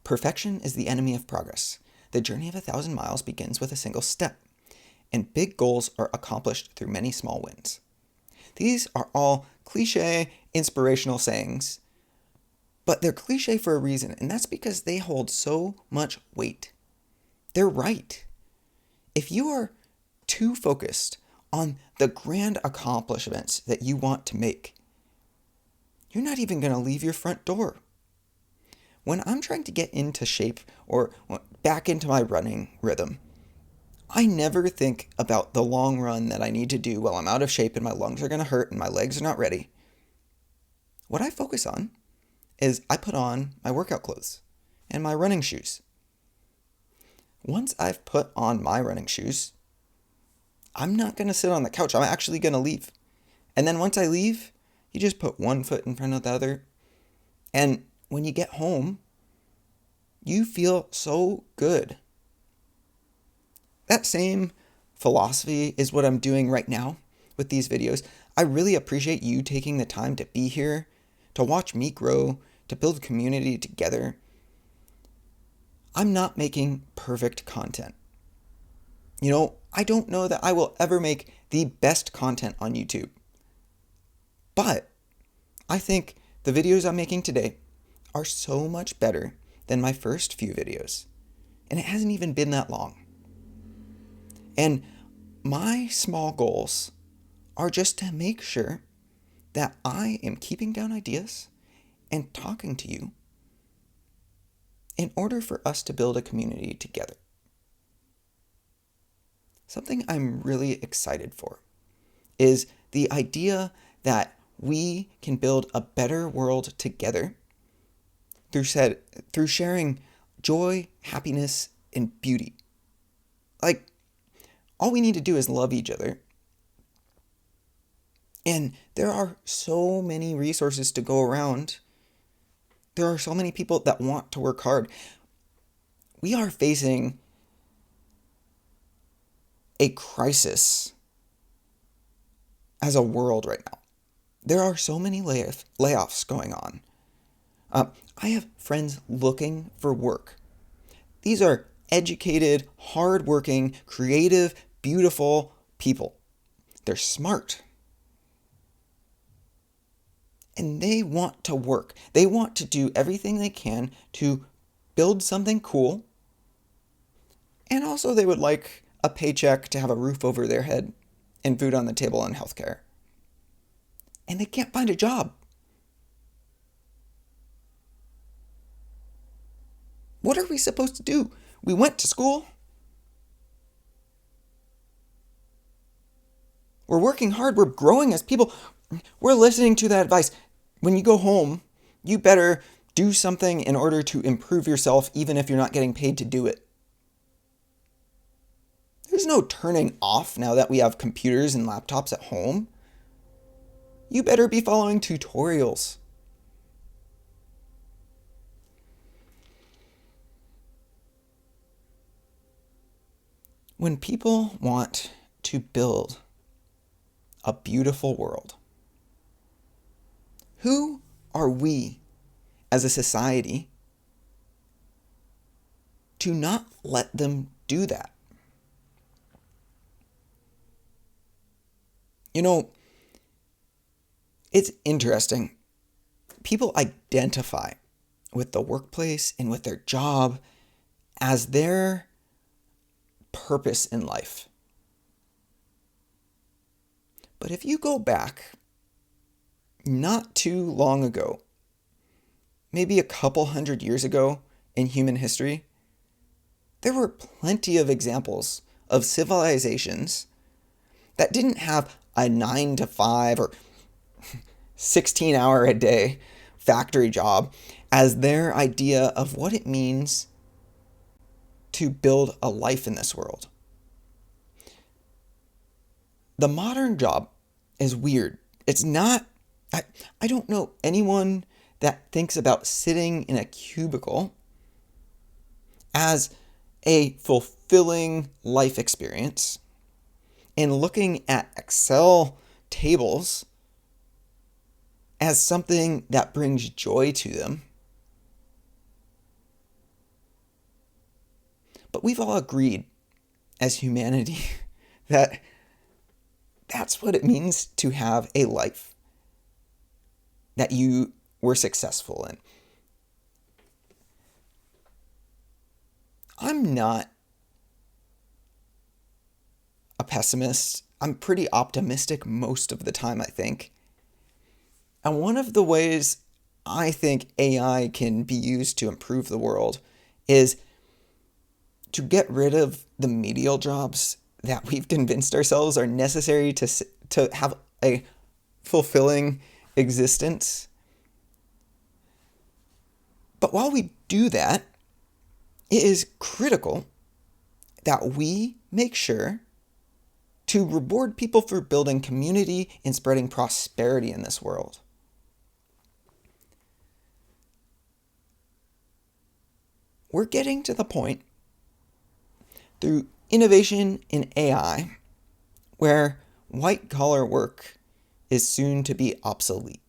Perfection is the enemy of progress. The journey of 1,000 miles begins with a single step, and big goals are accomplished through many small wins. These are all cliche, inspirational sayings, but they're cliche for a reason, and that's because they hold so much weight. They're right. If you are too focused on the grand accomplishments that you want to make, you're not even going to leave your front door. When I'm trying to get into shape or back into my running rhythm, I never think about the long run that I need to do while I'm out of shape and my lungs are going to hurt and my legs are not ready. What I focus on is I put on my workout clothes and my running shoes. Once I've put on my running shoes, I'm not going to sit on the couch. I'm actually going to leave. And then once I leave, you just put one foot in front of the other. And when you get home, you feel so good. That same philosophy is what I'm doing right now with these videos. I really appreciate you taking the time to be here, to watch me grow, to build community together. I'm not making perfect content. I don't know that I will ever make the best content on YouTube. But I think the videos I'm making today are so much better than my first few videos. And it hasn't even been that long. And my small goals are just to make sure that I am keeping down ideas and talking to you in order for us to build a community together. Something I'm really excited for is the idea that we can build a better world together through sharing joy, happiness, and beauty. All we need to do is love each other. And there are so many resources to go around. There are so many people that want to work hard. We are facing a crisis as a world right now. There are so many layoffs going on. I have friends looking for work. These are educated, hardworking, creative, beautiful people. They're smart. And they want to work. They want to do everything they can to build something cool. And also they would like a paycheck to have a roof over their head and food on the table and healthcare. And they can't find a job. What are we supposed to do? We went to school. We're working hard. We're growing as people. We're listening to that advice. When you go home, you better do something in order to improve yourself, even if you're not getting paid to do it. There's no turning off now that we have computers and laptops at home. You better be following tutorials. When people want to build a beautiful world, who are we as a society to not let them do that? It's interesting. People identify with the workplace and with their job as their purpose in life. But if you go back not too long ago, maybe a couple hundred years ago in human history, there were plenty of examples of civilizations that didn't have a 9-to-5 or 16-hour-a-day factory job as their idea of what it means to build a life in this world. The modern job is weird. It's not, I don't know anyone that thinks about sitting in a cubicle as a fulfilling life experience and looking at Excel tables as something that brings joy to them. But we've all agreed as humanity that that's what it means to have a life that you were successful in. I'm not a pessimist. I'm pretty optimistic most of the time, I think. And one of the ways I think AI can be used to improve the world is to get rid of the menial jobs that we've convinced ourselves are necessary to have a fulfilling existence. But while we do that, it is critical that we make sure to reward people for building community and spreading prosperity in this world. We're getting to the point through innovation in AI where white-collar work is soon to be obsolete.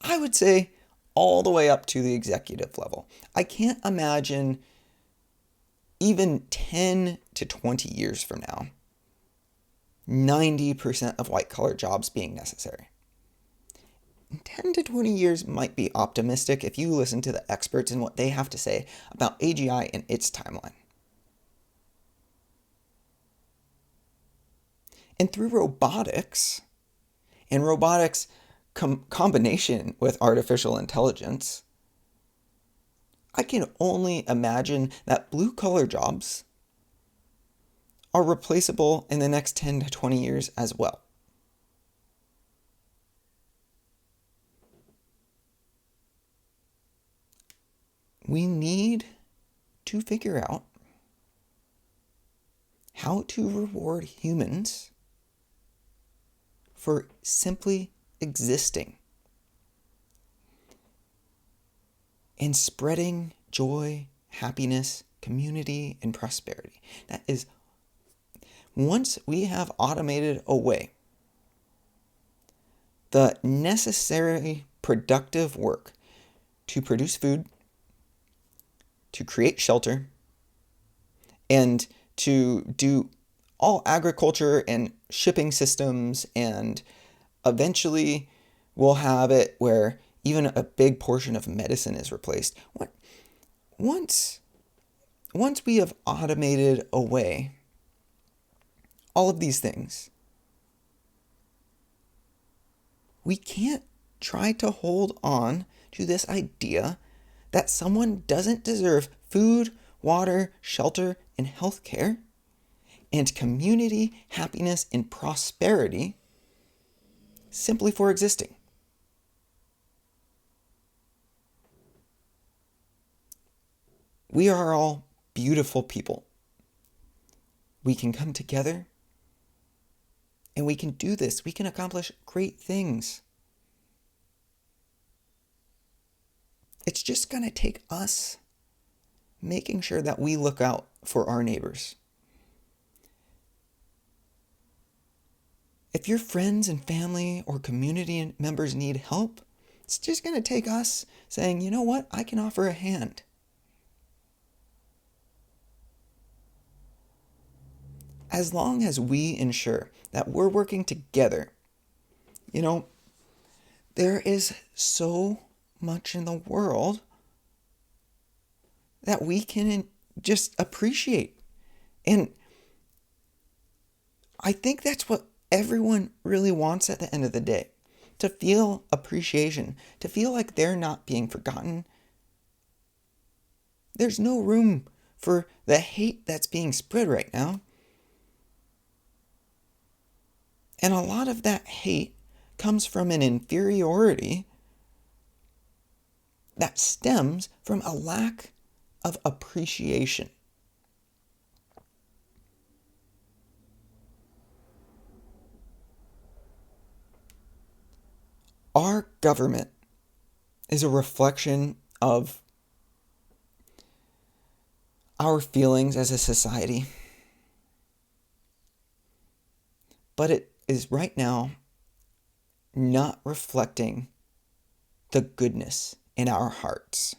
I would say all the way up to the executive level. I can't imagine even 10 to 20 years from now, 90% of white-collar jobs being necessary. 10 to 20 years might be optimistic if you listen to the experts and what they have to say about AGI and its timeline. And through robotics, and robotics combination with artificial intelligence, I can only imagine that blue-collar jobs are replaceable in the next 10 to 20 years as well. We need to figure out how to reward humans for simply existing and spreading joy, happiness, community, and prosperity. That is, once we have automated away the necessary productive work to produce food, to create shelter, and to do all agriculture and shipping systems, and eventually we'll have it where even a big portion of medicine is replaced. Once we have automated away all of these things, we can't try to hold on to this idea that someone doesn't deserve food, water, shelter, and health care, and community, happiness, and prosperity simply for existing. We are all beautiful people. We can come together and we can do this. We can accomplish great things. It's just going to take us making sure that we look out for our neighbors. If your friends and family or community members need help, it's just going to take us saying, you know what, I can offer a hand. As long as we ensure that we're working together, there is so much in the world that we can just appreciate. And I think that's what everyone really wants at the end of the day. To feel appreciation, to feel like they're not being forgotten. There's no room for the hate that's being spread right now. And a lot of that hate comes from an inferiority that stems from a lack of appreciation. Our government is a reflection of our feelings as a society. But it is right now not reflecting the goodness in our hearts.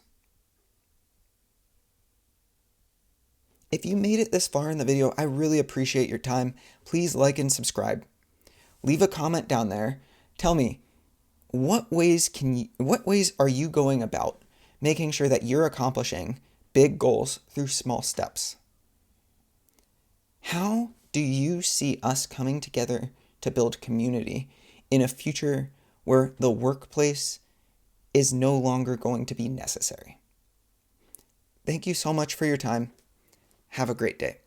If you made it this far in the video, I really appreciate your time. Please like and subscribe. Leave a comment down there. Tell me, what ways are you going about making sure that you're accomplishing big goals through small steps? How do you see us coming together to build community in a future where the workplace is no longer going to be necessary? Thank you so much for your time. Have a great day.